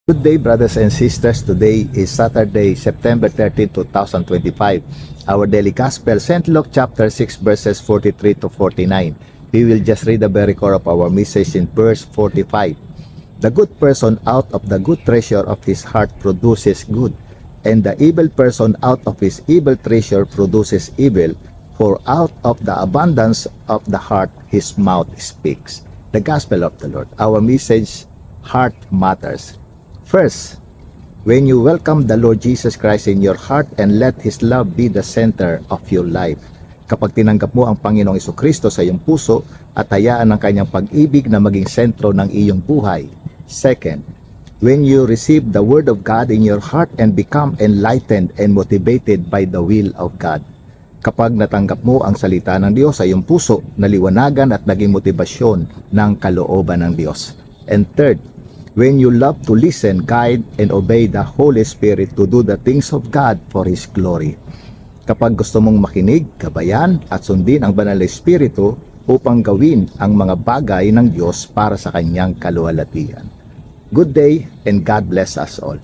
Good day, brothers and sisters. Today is Saturday, September 13, 2025. Our daily gospel, St. Luke chapter 6, verses 43 to 49. We will just read the very core of our message in verse 45. The good person out of the good treasure of his heart produces good, and the evil person out of his evil treasure produces evil, for out of the abundance of the heart his mouth speaks. The gospel of the Lord. Our message, heart matters. First, when you welcome the Lord Jesus Christ in your heart and let His love be the center of your life. Kapag tinanggap mo ang Panginoong Jesucristo sa iyong puso at hayaan ang kanyang pag-ibig na maging sentro ng iyong buhay. Second, when you receive the Word of God in your heart and become enlightened and motivated by the will of God. Kapag natanggap mo ang salita ng Diyos sa iyong puso, naliwanagan at naging motibasyon ng kalooban ng Diyos. And third, when you love to listen, guide, and obey the Holy Spirit to do the things of God for His glory. Kapag gusto mong makinig, gabayan, at sundin ang banal na Espiritu upang gawin ang mga bagay ng Diyos para sa kanyang kaluwalhatian. Good day and God bless us all.